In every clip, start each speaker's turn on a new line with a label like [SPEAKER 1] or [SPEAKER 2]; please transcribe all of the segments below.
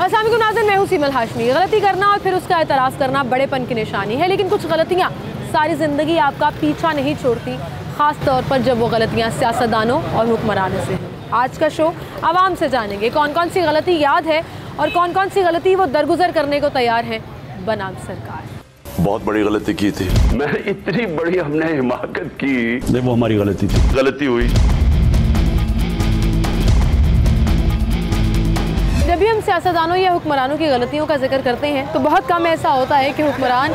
[SPEAKER 1] अस्सलाम वालेकुम नाज़रीन, मैं हूं सीमल हाशमी। गलती करना और फिर उसका एतराफ़ करना बड़ेपन की निशानी है, लेकिन कुछ गलतियां सारी ज़िंदगी आपका पीछा नहीं छोड़ती, ख़ास तौर पर जब वो गलतियां सियासतदानों और हुक्मरानों से हैं। आज का शो आवाम से जानेंगे कौन कौन सी गलती याद है और कौन कौन सी गलती वो दरगुजर करने को तैयार हैं बनाम सरकार।
[SPEAKER 2] बहुत बड़ी गलती की थी।
[SPEAKER 3] मैं इतनी बड़ी हमने हिमाकत की,
[SPEAKER 2] नहीं वो हमारी गलती थी, गलती हुई।
[SPEAKER 1] जब भी हम सियासतदानों या हुक्मरानों की गलतियों का जिक्र करते हैं तो बहुत कम ऐसा होता है कि हुक्मरान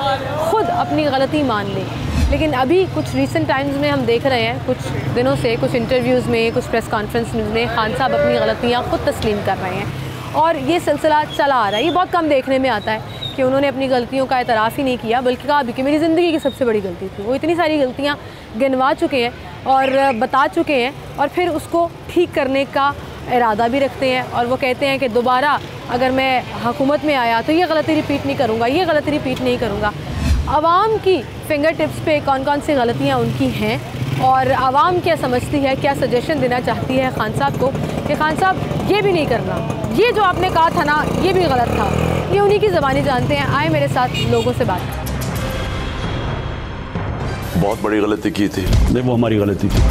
[SPEAKER 1] खुद अपनी गलती मान लें, लेकिन अभी कुछ रीसेंट टाइम्स में हम देख रहे हैं, कुछ दिनों से कुछ इंटरव्यूज़ में, कुछ प्रेस कॉन्फ्रेंस में खान साहब अपनी गलतियाँ खुद तस्लीम कर रहे हैं और ये सिलसिला चला आ रहा है। ये बहुत कम देखने में आता है कि उन्होंने अपनी गलतियों का एतराफ़ ही नहीं किया, बल्कि कहा कि मेरी ज़िंदगी की सबसे बड़ी गलती थी। वो इतनी सारी गलतियाँ गिनवा चुके हैं और बता चुके हैं और फिर उसको ठीक करने का इरादा भी रखते हैं और वो कहते हैं कि दोबारा अगर मैं हुकूमत में आया तो ये गलती रिपीट नहीं करूँगा, ये गलती रिपीट नहीं करूँगा। आवाम की फिंगर टिप्स पे कौन कौन सी गलतियाँ उनकी हैं और आवाम क्या समझती है, क्या सजेशन देना चाहती है खान साहब को कि खान साहब ये भी नहीं करना, ये जो आपने कहा था ना ये भी गलत था। ये उन्हीं की ज़बानी जानते हैं। आए मेरे साथ लोगों से बात।
[SPEAKER 2] बहुत बड़ी गलती की थी, नहीं वो हमारी गलती थी।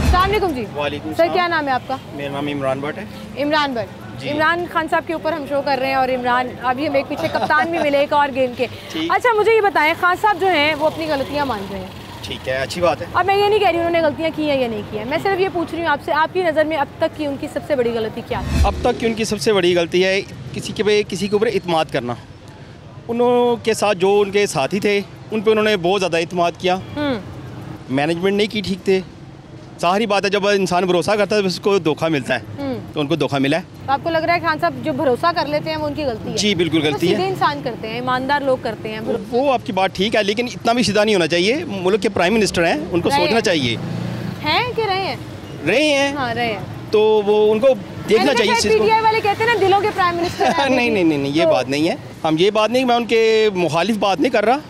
[SPEAKER 1] अस्सलाम जी।
[SPEAKER 4] वालेकुम
[SPEAKER 1] सर, क्या नाम है आपका?
[SPEAKER 4] मेरा नाम इमरान भट्ट है।
[SPEAKER 1] इमरान भट्ट। इमरान खान साहब के ऊपर हम शो कर रहे हैं और इमरान अभी हम एक पीछे कप्तान भी मिले एक और गेम के। अच्छा, मुझे ये बताएं, खान साहब जो हैं वो अपनी गलतियाँ मान रहे हैं,
[SPEAKER 4] ठीक है, अच्छी बात है।
[SPEAKER 1] अब मैं ये नहीं कह रही उन्होंने गलतियाँ की हैं या नहीं की हैं, मैं सिर्फ ये पूछ रही हूँ आपसे, आपकी नज़र में अब तक की उनकी सबसे बड़ी गलती क्या है?
[SPEAKER 4] अब तक की उनकी सबसे बड़ी गलती है किसी के ऊपर इत्मीनान करना। उनके साथ जो उनके साथी थे उन पर उन्होंने बहुत ज़्यादा इत्मीनान किया, मैनेजमेंट नहीं की ठीक थे। सारी बात है, जब इंसान भरोसा करता है उसको धोखा मिलता है, तो उनको धोखा मिला है।
[SPEAKER 1] तो आपको लग रहा है खान साहब जो भरोसा कर लेते हैं वो उनकी गलती है?
[SPEAKER 4] जी बिल्कुल गलती है।
[SPEAKER 1] सीधे इंसान करते हैं, ईमानदार लोग करते हैं।
[SPEAKER 4] वो आपकी बात ठीक है, लेकिन इतना भी सीधा नहीं होना चाहिए। मुल्क के प्राइम मिनिस्टर हैं, उनको सोचना चाहिए।
[SPEAKER 1] हैं कि रहे हैं?
[SPEAKER 4] रहे हैं।
[SPEAKER 1] हाँ, रहे हैं।
[SPEAKER 4] तो वो उनको देखना चाहिए इस चीज़ को।
[SPEAKER 1] पीटीआई वाले कहते हैं ना दिलों के प्राइम मिनिस्टर हैं।
[SPEAKER 4] नहीं, ये बात नहीं है। हम ये बात नहीं, मैं उनके मुखालिफ बात नहीं कर रहा,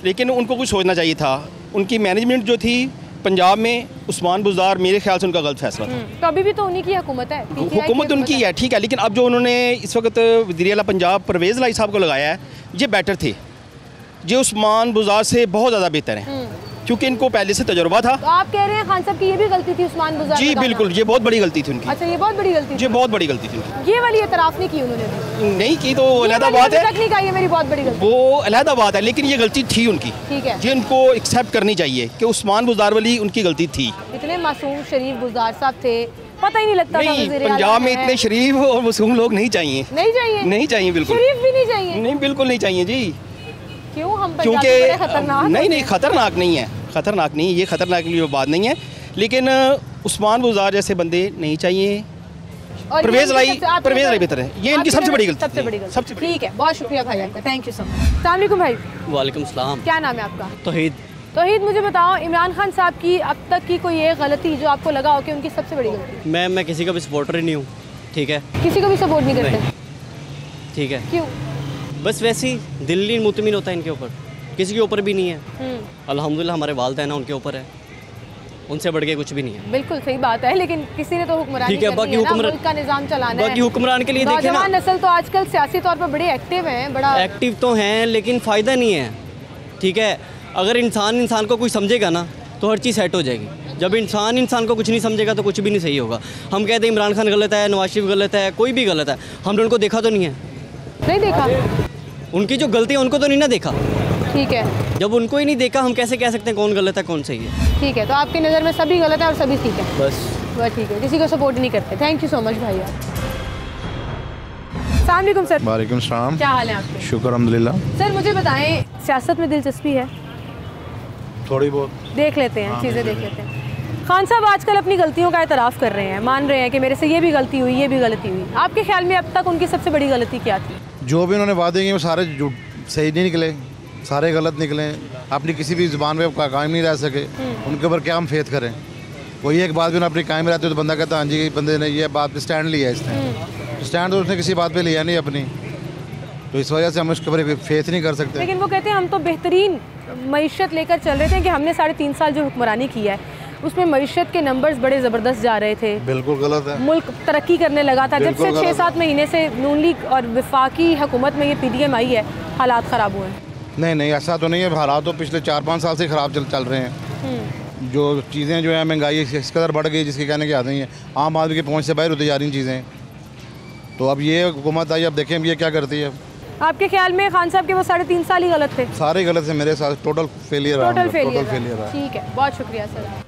[SPEAKER 4] लेकिन उनको कुछ सोचना चाहिए था। उनकी मैनेजमेंट जो थी पंजाब में, उस्मान बुज़दार, मेरे ख्याल से उनका गलत फैसला था।
[SPEAKER 1] तो अभी भी तो उन्हीं की हुकूमत है,
[SPEAKER 4] हुकूमत उनकी है, ठीक है, लेकिन अब जो उन्होंने इस वक्त वज़ीर आला पंजाब परवेज़ लाई साहब को लगाया है, ये बेटर थे। ये उस्मान बुज़दार से बहुत ज़्यादा बेहतर है, क्योंकि इनको पहले से तजुर्बा था।
[SPEAKER 1] तो आप कह रहे हैं खान साहब की ये भी गलती थी उस्मान बुज़दार?
[SPEAKER 4] जी बिल्कुल, ये बहुत बड़ी गलती थी उनकी।
[SPEAKER 1] अच्छा, ये बहुत बड़ी गलती थी?
[SPEAKER 4] ये बहुत बड़ी गलती थी।
[SPEAKER 1] ये वाली एतराफ़ नहीं की उन्होंने?
[SPEAKER 4] नहीं की तो अलहदा बात है,
[SPEAKER 1] नहीं कहा ये मेरी बहुत बड़ी गलती,
[SPEAKER 4] वो अलहदा बात है, लेकिन ये गलती थी उनकी,
[SPEAKER 1] ठीक है,
[SPEAKER 4] ये उनको एक्सेप्ट करनी चाहिए कि उस्मान बुज़दार वाली उनकी गलती थी।
[SPEAKER 1] इतने मासूम शरीफ बुज़दार साहब थे, पता ही नहीं लगता था
[SPEAKER 4] नहीं, पंजाब में इतने शरीफ और मासूम लोग नहीं चाहिए।
[SPEAKER 1] नहीं चाहिए? नहीं
[SPEAKER 4] चाहिए, बिल्कुल
[SPEAKER 1] शरीफ भी नहीं चाहिए?
[SPEAKER 4] नहीं, बिल्कुल नहीं चाहिए जी।
[SPEAKER 1] क्यों? हम
[SPEAKER 4] क्योंकि
[SPEAKER 1] खतरनाक?
[SPEAKER 4] नहीं, खतरनाक नहीं है, खतरनाक नहीं, ये खतरनाक की बात नहीं है, लेकिन उस्मान बुज़दार जैसे बंदे नहीं चाहिए। परवेज़ लाई बेहतर है, ये इनकी सबसे बड़ी गलती।
[SPEAKER 1] सबसे बड़ी गलती, ठीक है, बहुत शुक्रिया भाई आपका, थैंक यू सो मच। अस्सलाम वालेकुम भाई।
[SPEAKER 5] वालेकुम सलाम।
[SPEAKER 1] क्या नाम है आपका?
[SPEAKER 5] तौहीद।
[SPEAKER 1] मुझे बताओ, इमरान खान साहब की अब तक की कोई एक गलती जो आपको लगा हो कि उनकी सबसे बड़ी गलती?
[SPEAKER 5] मैं किसी का भी सपोर्टर ही नहीं हूँ, ठीक है,
[SPEAKER 1] किसी को भी सपोर्ट नहीं करते?
[SPEAKER 5] ठीक है।
[SPEAKER 1] क्यों?
[SPEAKER 5] बस वैसे ही दिल नहीं मुतमिन होता है इनके ऊपर, किसी के ऊपर भी नहीं है। अल्हम्दुलिल्लाह हमारे वालिदैन हैं, उनके ऊपर है, उनसे बढ़ के कुछ भी नहीं है।
[SPEAKER 1] बिल्कुल सही बात है, लेकिन किसी ने तो हुक्मरानी
[SPEAKER 5] ठीक है, बाकी
[SPEAKER 1] मुल्क का निज़ाम चलाना है।
[SPEAKER 5] बाकी हुक्मरान के लिए देखें ना,
[SPEAKER 1] नस्ल तो आजकल सियासी तौर पर बड़े एक्टिव हैं, बड़ा
[SPEAKER 5] एक्टिव तो हैं, लेकिन फ़ायदा नहीं है, ठीक है। अगर इंसान को कुछ समझेगा ना तो हर चीज़ सेट हो जाएगी। जब इंसान को कुछ नहीं समझेगा तो कुछ भी नहीं सही होगा। हम कहते हैं इमरान खान गलत है, नवाज शरीफ गलत है, कोई भी गलत है, हमने उनको देखा तो नहीं है।
[SPEAKER 1] नहीं देखा?
[SPEAKER 5] उनकी जो गलती है उनको तो नहीं ना देखा,
[SPEAKER 1] ठीक है।
[SPEAKER 5] जब उनको ही नहीं देखा हम कैसे कह सकते हैं कौन गलत है कौन सही है?
[SPEAKER 1] ठीक है, तो आपकी नज़र में सभी गलत है और सभी ठीक है,
[SPEAKER 5] बस
[SPEAKER 1] ठीक है, किसी को सपोर्ट नहीं करते। थैंक यू सो मच भाई। अस्सलाम वालेकुम सर।
[SPEAKER 6] वालेकुम सलाम।
[SPEAKER 1] क्या हाल है आपके?
[SPEAKER 6] शुक्र अल्हम्दुलिल्लाह।
[SPEAKER 1] सर मुझे बताएं, सियासत में दिलचस्पी है?
[SPEAKER 6] थोड़ी बहुत
[SPEAKER 1] देख लेते हैं, चीज़ें देख लेते हैं। खान साहब आजकल अपनी गलतियों का एतराफ़ कर रहे हैं, मान रहे हैं कि मेरे से ये भी गलती हुई, ये भी गलती हुई। आपके ख्याल में अब तक उनकी सबसे बड़ी गलती क्या थी?
[SPEAKER 6] जो भी उन्होंने वादे किए वो सारे सही नहीं निकले, सारे गलत निकले। अपनी किसी भी ज़ुबान पे कायम नहीं रह सके, उनके ऊपर क्या हम फेथ करें? कोई एक बात भी ना अपनी कायम रहती हो तो बंदा कहता हाँ जी बंदे ने ये बात पे स्टैंड लिया है, इसने स्टैंड तो उसने किसी बात पे लिया नहीं अपनी, तो इस वजह से हम उसके ऊपर फेथ नहीं कर सकते।
[SPEAKER 1] लेकिन वो कहते हैं हम तो बेहतरीन मईशत लेकर चल रहे थे कि हमने 3.5 साल जो हुक्मरानी की है उसमें मईशत के नंबर्स बड़े ज़बरदस्त जा रहे थे।
[SPEAKER 6] बिल्कुल गलत है।
[SPEAKER 1] मुल्क तरक्की करने लगा था। जब से 6-7 महीने से नून लीग और वफाकी हुकूमत में ये PDM आई है, हालात ख़राब हुए हैं।
[SPEAKER 6] नहीं ऐसा तो नहीं है, हालात तो पिछले 4-5 साल से ख़राब चल रहे हैं। जो चीज़ें जो है महंगाई इस कदर बढ़ गई जिसके कहने की आदत नहीं है, आम आदमी की पहुँच से बाहर होती जा रही चीज़ें। तो अब ये हुकूमत आई, अब देखें ये क्या करती है।
[SPEAKER 1] आपके ख्याल में खान साहब के वो 3.5 साल ही गलत थे?
[SPEAKER 6] सारे गलत है मेरे साथ, टोटल फेलियर है।
[SPEAKER 1] ठीक है, बहुत शुक्रिया सर।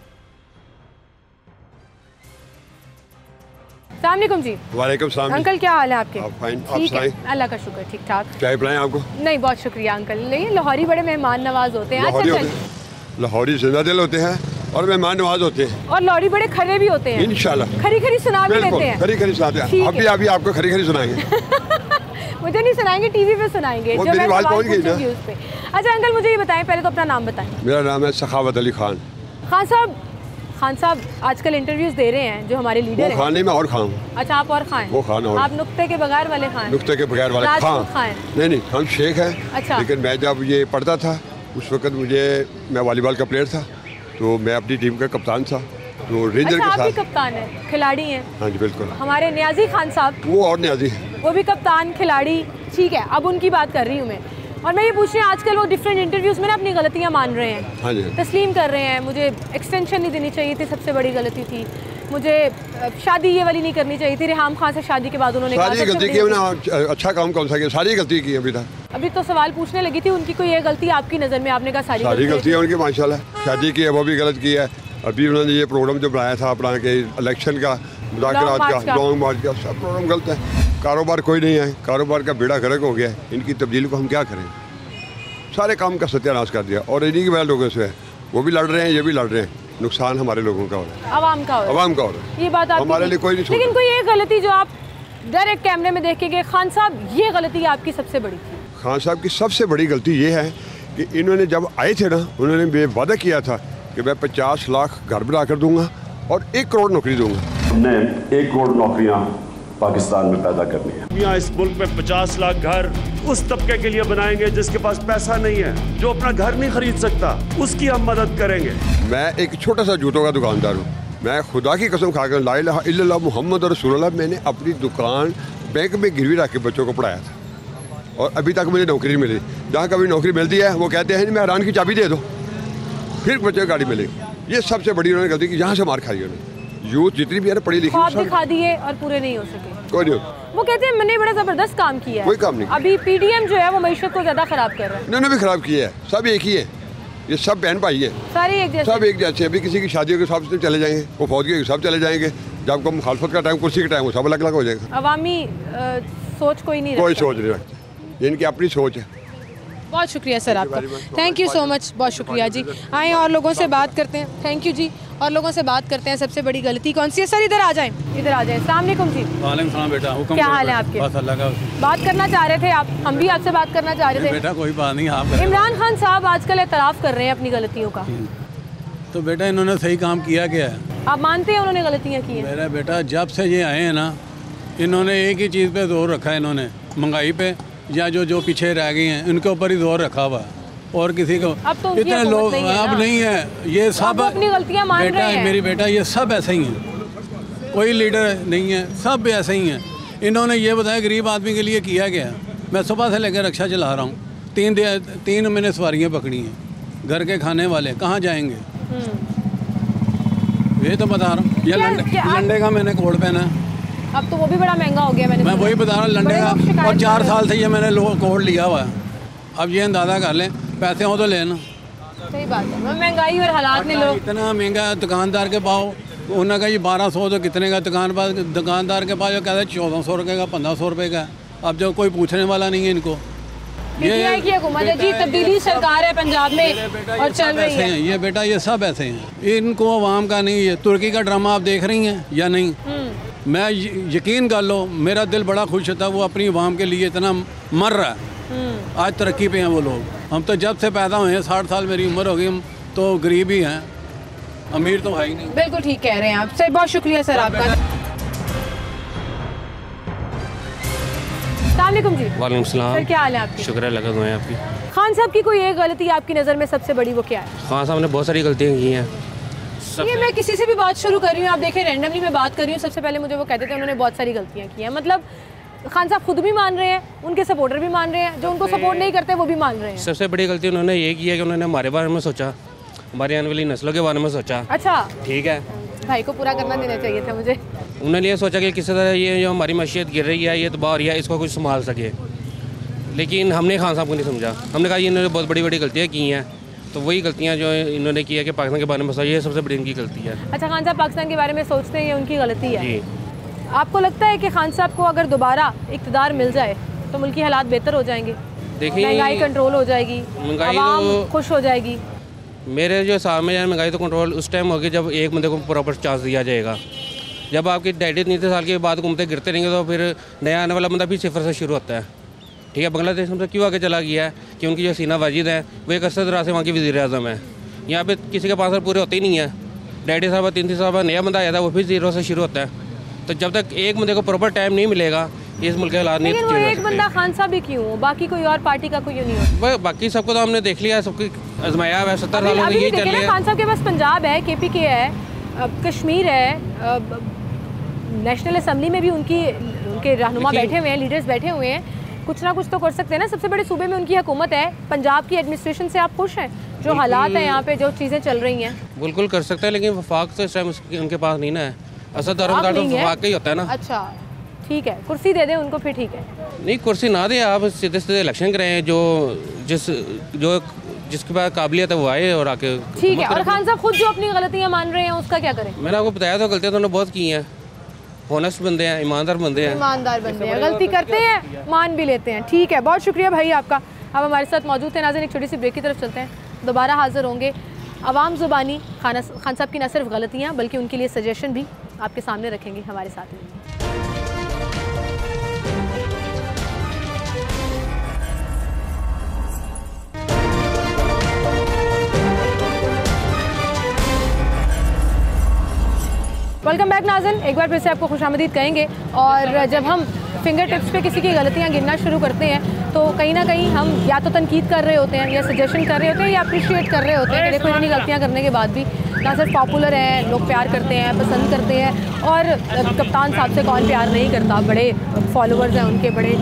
[SPEAKER 1] अस्सलामुअलैकुम जी।
[SPEAKER 7] वालेकुम सलाम।
[SPEAKER 1] अंकल क्या हाल है आपके?
[SPEAKER 7] फाइन, आप
[SPEAKER 1] ठीक है,
[SPEAKER 7] सुनाएं।
[SPEAKER 1] अल्लाह का शुक्र, ठीक ठाक।
[SPEAKER 7] चाय पिलाएं आपको?
[SPEAKER 1] नहीं बहुत शुक्रिया अंकल। नहीं, लाहौरी बड़े मेहमान नवाज होते हैं।
[SPEAKER 7] लाहौरी
[SPEAKER 1] अच्छा
[SPEAKER 7] होते हैं, लाहौरी जिंदा दिल होते हैं और मेहमान नवाज होते हैं।
[SPEAKER 1] और लाहौरी बड़े खरे भी होते हैं।
[SPEAKER 7] इंशाल्लाह
[SPEAKER 1] खरी खरी सुना भी लेते हैं।
[SPEAKER 7] खरी खरी सुनाते हैं।
[SPEAKER 1] ठीक है।
[SPEAKER 7] अभी आपको खरी खरी सुनाएंगे।
[SPEAKER 1] मुझे नहीं सुनाएंगे, टीवी पे सुनाएंगे।
[SPEAKER 7] वो
[SPEAKER 1] जो
[SPEAKER 7] मेरी
[SPEAKER 1] मैं
[SPEAKER 7] आवाज़
[SPEAKER 1] सवाल
[SPEAKER 7] पहुंच गई ना।
[SPEAKER 1] पूछूंगी उस पे। अच्छा अंकल मुझे ये बताएं, पहले तो अपना नाम बताएं।
[SPEAKER 7] मेरा नाम है सखावत अली खान।
[SPEAKER 1] खान साहब आजकल इंटरव्यूज दे रहे हैं जो हमारे लीडर
[SPEAKER 7] वो
[SPEAKER 1] हैं।
[SPEAKER 7] खाने में और खान।
[SPEAKER 1] अच्छा आप और खान?
[SPEAKER 7] वो खान और
[SPEAKER 1] आप नुक्ते के बगैर वाले खान?
[SPEAKER 7] नुक्ते के बगैर वाले
[SPEAKER 1] राजपूत खान।
[SPEAKER 7] नहीं हम शेख हैं।
[SPEAKER 1] अच्छा।
[SPEAKER 7] लेकिन मैं जब ये पढ़ता था उस वक्त मैं वॉलीबॉल का प्लेयर था, तो मैं अपनी टीम का कप्तान था। तो रेंजर
[SPEAKER 1] अच्छा,
[SPEAKER 7] के
[SPEAKER 1] आप भी
[SPEAKER 7] साथ।
[SPEAKER 1] कप्तान हैं, खिलाड़ी हैं?
[SPEAKER 7] हाँ जी बिल्कुल।
[SPEAKER 1] हमारे नियाजी खान साहब
[SPEAKER 7] वो और न्याजी है,
[SPEAKER 1] वो भी कप्तान खिलाड़ी। ठीक है, अब उनकी बात कर रही हूँ मैं। और मैं ये पूछ रही हूँ, आजकल वो डिफरेंट इंटरव्यूज़ में ना अपनी गलतियाँ मान रहे हैं।
[SPEAKER 7] हाँ जी।
[SPEAKER 1] तस्लीम कर रहे हैं, मुझे एक्सटेंशन नहीं देनी चाहिए थी, सबसे बड़ी गलती थी। मुझे शादी ये वाली नहीं करनी चाहिए थी। रेहाम खान से शादी के बाद उन्होंने कहा
[SPEAKER 7] सारी गलती की ना। अच्छा काम कौन सा किया? सारी गलती की अभी तक।
[SPEAKER 1] अभी तो सवाल पूछने लगी थी उनकी, कोई ये गलती आपकी नज़र में? आपने कहा
[SPEAKER 7] सारी गलती है उनकी माशाल्लाह। शादी की है वो भी गलत की है। अभी उन्होंने ये प्रोग्राम जो बनाया था अपना के इलेक्शन का, मुज़ाकरात का, लॉन्ग मार्च का, सब प्रोग्राम गलत है। कारोबार कोई नहीं है, कारोबार का बेड़ा गर्क हो गया है। इनकी तब्दीली को हम क्या करें? सारे काम का सत्यानाश कर दिया और इन्हीं की वजह लोगों से है। वो भी लड़ रहे हैं, ये भी लड़ रहे हैं। नुकसान हमारे लोगों का हो रहा है,
[SPEAKER 1] आवाम का हो रहा है।
[SPEAKER 7] आवाम का हो रहा है।
[SPEAKER 1] ये बात
[SPEAKER 7] हमारे लिए कोई नहीं छोड़ता।
[SPEAKER 1] लेकिन कोई एक गलती जो आप डायरेक्ट कैमरे में देख के गए, खान साहब ये गलती आपकी सबसे बड़ी थी?
[SPEAKER 7] खान साहब की सबसे बड़ी गलती ये है कि इन्होंने जब आए थे ना, उन्होंने वादा किया था कि मैं 50 लाख घर बना कर दूंगा और 1 करोड़ नौकरी दूंगा।
[SPEAKER 2] हमने 1 करोड़ नौकरियां पाकिस्तान में पैदा करनी है।
[SPEAKER 8] यहाँ इस मुल्क में 50 लाख घर उस तबके के लिए बनाएंगे जिसके पास पैसा नहीं है, जो अपना घर नहीं खरीद सकता, उसकी हम मदद करेंगे।
[SPEAKER 7] मैं एक छोटा सा जूतों का दुकानदार हूँ। मैं खुदा की कसम खाकर ला इलाहा इल्लल्लाह मुहम्मद रसूलुल्लाह, मैंने अपनी दुकान बैंक में गिरवी रख के बच्चों को पढ़ाया था और अभी तक मुझे नौकरी नहीं मिली। जहाँ कभी नौकरी मिलती है वो कहते हैं मेहरान की चाबी दे दो, फिर बच्चे को गाड़ी मिलेगी। ये सबसे बड़ी उन्होंने गलती की, यहाँ से मार खाई उन्होंने। यूथ जितनी भी है पढ़ी लिखी,
[SPEAKER 1] ख्वाब दिखा दिए और पूरे नहीं हो सके।
[SPEAKER 7] कोई नहीं।
[SPEAKER 1] वो कहते हैं मैंने बड़ा जबरदस्त काम किया है।
[SPEAKER 7] कोई काम नहीं।
[SPEAKER 1] अभी PDM जो है वो मईशत को ज्यादा खराब कर रहा है।
[SPEAKER 7] इन्होंने भी खराब किया है। सब एक ही है, ये सब बहन भाई है,
[SPEAKER 1] सारे एक जैसे।
[SPEAKER 7] सब एक जैसे। अभी किसी की शादियों के सब चले जाएंगे, वो फौजी के सब चले जाएंगे। जब को मुखालफत का टाइम, कुर्सी का टाइम, वो सब अलग अलग हो जाएगा।
[SPEAKER 1] अवामी सोच कोई नहीं
[SPEAKER 7] कोई
[SPEAKER 1] रखता।
[SPEAKER 7] सोच नहीं रखते, इनकी अपनी सोच है।
[SPEAKER 1] बहुत शुक्रिया सर आपका, थैंक यू सो मच, बहुत शुक्रिया जी। आए और लोगों से बात करते हैं। थैंक यू जी। और लोगों से बात करते हैं, सबसे बड़ी गलती कौन सी है? सर इधर आ जाएं, इधर आ जाएं। अस्सलाम वालेकुम जी।
[SPEAKER 9] वालेकुम सलाम बेटा, हुक्म
[SPEAKER 1] क्या
[SPEAKER 9] करो
[SPEAKER 1] हाल है
[SPEAKER 9] बेटा।
[SPEAKER 1] आपके?
[SPEAKER 9] बस अल्लाह का।
[SPEAKER 1] बात करना चाह रहे थे आप, हम भी आपसे बात करना चाह रहे थे।
[SPEAKER 9] बेटा कोई बात नहीं, आप करें।
[SPEAKER 1] इमरान खान साहब आजकल एतराफ़ कर रहे हैं अपनी गलतियों का,
[SPEAKER 9] तो बेटा इन्होंने सही काम किया क्या है?
[SPEAKER 1] आप मानते हैं उन्होंने गलतियाँ की हैं?
[SPEAKER 9] मेरा बेटा जब से ये आए हैं ना, इन्होंने एक ही चीज़ पे जोर रखा है। इन्होंने महंगाई पे या जो पीछे रह गए हैं उनके ऊपर ही जोर रखा हुआ है। और किसी को
[SPEAKER 1] अब तो
[SPEAKER 9] इतने लोग अब नहीं है। ये सब
[SPEAKER 1] अपनी गलतियाँ मान
[SPEAKER 9] बेटा
[SPEAKER 1] रहे हैं।
[SPEAKER 9] मेरी बेटा ये सब ऐसे ही हैं, कोई लीडर नहीं है, सब ऐसे ही हैं। इन्होंने ये बताया गरीब आदमी के लिए किया गया। मैं सुबह से लेकर रिक्शा चला रहा हूँ, 3 मैंने सवारियाँ पकड़ी हैं। घर के खाने वाले कहाँ जाएंगे? ये तो बता रहा हूँ। ये लंडे का मैंने कोट पहना है।
[SPEAKER 1] अब तो वो भी बड़ा महंगा हो गया।
[SPEAKER 9] मैं वही बता रहा हूँ, लंडे का। और 4 साल से ये मैंने कोट लिया हुआ है। अब ये अंदाज़ा कर लें, पैसे हो तो लेना।
[SPEAKER 1] सही बात है, महंगाई और हालात ने लोग
[SPEAKER 9] इतना महंगा दुकानदार के पाओ। उन्होंने कहा जी 1200 तो कितने का? दुकानदार के पास जो कहते हैं 1400 रुपये का, 1500 रुपये का। अब जो कोई पूछने वाला नहीं है इनको।
[SPEAKER 1] PTI की हुकूमत है जी, तब्दीली सरकार है पंजाब में और चल रही है।
[SPEAKER 9] ये बेटा ये सब ऐसे हैं, इनको अवाम का नहीं है। तुर्की का ड्रामा आप देख रही हैं या नहीं? मैं यकीन कर लो, मेरा दिल बड़ा खुश होता, वो अपनी अवाम के लिए इतना मर रहा है। आज तरक्की पे हैं वो लोग। हम तो जब से पैदा हुए हैं, 60 साल मेरी उम्र हो गई, हम तो गरीब ही हैं, अमीर तो है ही नहीं।
[SPEAKER 1] बिल्कुल ठीक कह रहे हैं आप सर, बहुत शुक्रिया सर आपका। अस्सलामुअलैकुम जी।
[SPEAKER 10] वालेकुम सलाम।
[SPEAKER 1] सर क्या हाल है आपके?
[SPEAKER 10] शुक्र है, लगा दुआएं आपकी।
[SPEAKER 1] खान साहब की कोई एक गलती आपकी नज़र में सबसे बड़ी वो क्या है?
[SPEAKER 10] खान साहब ने बहुत सारी गलतियाँ की हैं,
[SPEAKER 1] ये मैं किसी से भी बात शुरू कर रही हूँ, आप देखें रैंडमली मैं बात कर रही हूँ, सबसे पहले मुझे वो कहते थे उन्होंने बहुत सारी गलतियाँ की हैं। मतलब खान साहब खुद भी मान रहे हैं, उनके सपोर्टर भी मान रहे हैं, जो उनको सपोर्ट नहीं करते वो भी मान रहे हैं।
[SPEAKER 10] सबसे बड़ी गलती उन्होंने ये की है कि उन्होंने हमारे बारे में सोचा, हमारी आने वाली नस्लों के बारे में सोचा।
[SPEAKER 1] अच्छा,
[SPEAKER 10] ठीक है,
[SPEAKER 1] भाई को पूरा करना देना चाहिए था मुझे।
[SPEAKER 10] उन्होंने ये सोचा कि किसी तरह ये जो हमारी मशीयत गिर रही है, ये तबाह हो रही है, इसको कुछ संभाल सके। लेकिन हमने खान साहब को नहीं समझा। हमने कहा इन्होंने बहुत बड़ी बड़ी गलतियाँ की हैं, तो वही गलतियाँ जो इन्होंने की है कि पाकिस्तान के बारे में सोचा, ये सबसे बड़ी इनकी गलती है।
[SPEAKER 1] अच्छा, खान साहब पाकिस्तान के बारे में सोचते हैं, ये उनकी गलती है।
[SPEAKER 10] जी।
[SPEAKER 1] आपको लगता है कि खान साहब को अगर दोबारा इक़्तिदार मिल जाए तो मुल्क की हालात बेहतर हो जाएंगे?
[SPEAKER 10] देखिए,
[SPEAKER 1] महंगाई कंट्रोल हो जाएगी, आवाम खुश हो जाएगी?
[SPEAKER 10] मेरे जो हिसाब में महंगाई तो कंट्रोल उस टाइम होगी जब एक बंदे को प्रॉपर चांस दिया जाएगा। जब आपकी 2.5-3 साल के बाद घूमते गिरते रहेंगे तो फिर नया आने वाला बंदा भी सिफर से शुरू होता है। ठीक है, बांग्लादेश में क्यों आगे चला गया है कि उनकी जो हसीना वाजिद है वो एक अरसे दराज से वहाँ की वज़ीर-ए-आज़म है। यहाँ पे किसी के 5 साल पूरे होते ही नहीं है। 2.5 साल बाद 3 साल बाद नया बंदा आया था, वो फिर 0 से शुरू होता है। तो जब तक एक बंदे को प्रॉपर टाइम नहीं मिलेगा, इस मुल्क के हालात नहीं।
[SPEAKER 1] लेकिन वो एक बंदा खान साहब ही क्यों हो, बाकी कोई और पार्टी का कोई नहीं हो?
[SPEAKER 10] बाकी सबको तो हमने देख लिया है, सबकी आजमाया है। 70 सालों से यही चल रहा है।
[SPEAKER 1] खान साहब के पास पंजाब है, KPK है, कश्मीर है, नेशनल असम्बली में भी उनके रहनुमा बैठे हुए हैं, लीडर्स बैठे हुए हैं। कुछ ना कुछ तो कर सकते हैं ना। सबसे बड़े सूबे में उनकी हुकूमत है। पंजाब की एडमिनिस्ट्रेशन से आप खुश हैं? जो हालात हैं यहाँ पे, जो चीज़ें चल रही हैं?
[SPEAKER 10] बिल्कुल कर सकते हैं, लेकिन वफाक तो इस टाइम उनके पास नहीं ना है। असद और वफाक का ही होता है ना।
[SPEAKER 1] अच्छा, ठीक है, कुर्सी दे दें उनको फिर ठीक है।
[SPEAKER 10] नहीं, कुर्सी ना दें, आप सीधे सीधे इलेक्शन करें, जिसके पास काबिलियत है वो आए और आके।
[SPEAKER 1] ठीक है, और खान साहब खुद जो अपनी गलतियाँ मान रहे हैं उसका क्या करें?
[SPEAKER 10] मैंने आपको बताया तो गलतियाँ तो उन्होंने बहुत की हैं। ऑनेस्ट बंदे हैं, ईमानदार बंदे हैं।
[SPEAKER 1] ईमानदार बंदे हैं, गलती करते हैं, मान भी लेते हैं। ठीक है, बहुत शुक्रिया भाई आपका, आप हमारे साथ मौजूद थे। नाज़रीन, एक छोटी सी ब्रेक की तरफ चलते हैं, दोबारा हाजिर होंगे। अवाम ज़ुबानी खान साहब की न सिर्फ गलतियाँ बल्कि उनके लिए सजेशन भी आपके सामने रखेंगे। हमारे साथ में वेलकम बैक नाज़रीन, एक बार फिर से आपको खुशामदीद कहेंगे। और जब हम फिंगर टिप्स पे किसी की गलतियां गिनना शुरू करते हैं तो कहीं ना कहीं हम या तो तनकीद कर रहे होते हैं, या सजेशन कर रहे होते हैं, या अप्रिशिएट कर रहे होते हैं कि देखो इतनी गलतियां करने के बाद भी ना सिर्फ पॉपुलर हैं, लोग प्यार करते हैं, पसंद करते हैं। और कप्तान साहब से कौन प्यार नहीं करता, बड़े फॉलोअर्स हैं उनके, बड़े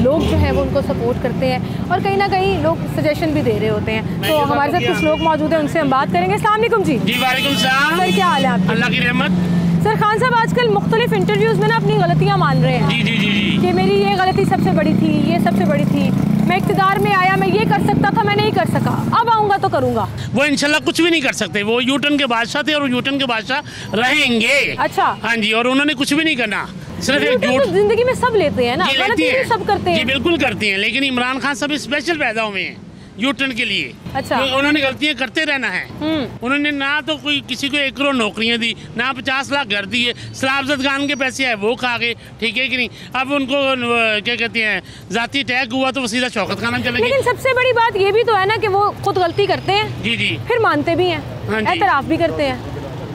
[SPEAKER 1] लोग जो हैं वो उनको सपोर्ट करते हैं, और कहीं ना कहीं लोग सजेशन भी दे रहे होते हैं। तो हमारे साथ कुछ लोग मौजूद हैं, उनसे हम बात करेंगे। अस्सलाम वालेकुम जी।
[SPEAKER 11] जी वालेकुम सलाम।
[SPEAKER 1] सर क्या हाल है आपका?
[SPEAKER 11] अल्लाह की रहमत।
[SPEAKER 1] सर, खान साहब आजकल मुख्तलिफ इंटरव्यूज़ में ना अपनी गलतियाँ मान रहे हैं।
[SPEAKER 11] जी जी जी जी
[SPEAKER 1] कि मेरी ये गलती सबसे बड़ी थी, ये सबसे बड़ी थी, मैं इक़्तिदार में आया, मैं ये कर सकता था, मैं नहीं कर सका, अब आऊँगा तो करूँगा।
[SPEAKER 11] वो इंशाल्लाह कुछ भी नहीं कर सकते, वो यूटर्न के बादशाह थे और यूटर्न के बादशाह रहेंगे।
[SPEAKER 1] अच्छा।
[SPEAKER 11] हाँ जी, और उन्होंने कुछ भी नहीं करना, सिर्फ एक झूठ।
[SPEAKER 1] जिंदगी में सब लेते हैं ना, गलती भी सब करते हैं।
[SPEAKER 11] जी बिल्कुल करते हैं, लेकिन इमरान खान साहब स्पेशल पैदा हुए हैं यूटर्न के लिए।
[SPEAKER 1] अच्छा।
[SPEAKER 11] तो उन्होंने गलतियां करते रहना है। उन्होंने ना तो कोई किसी को 1 करोड़ नौकरियां दी, ना 50 लाख घर दिए, सलाबजद खान के पैसे है वो खा गए, ठीक है कि नहीं। अब उनको क्या कहते हैं, जाती अटैक हुआ तो वो सीधा शौकत खाना चले गए।
[SPEAKER 1] लेकिन सबसे बड़ी बात ये भी तो है ना कि वो खुद गलती करते हैं।
[SPEAKER 11] जी जी।
[SPEAKER 1] फिर मानते भी हैं, एतराफ़ भी करते हैं,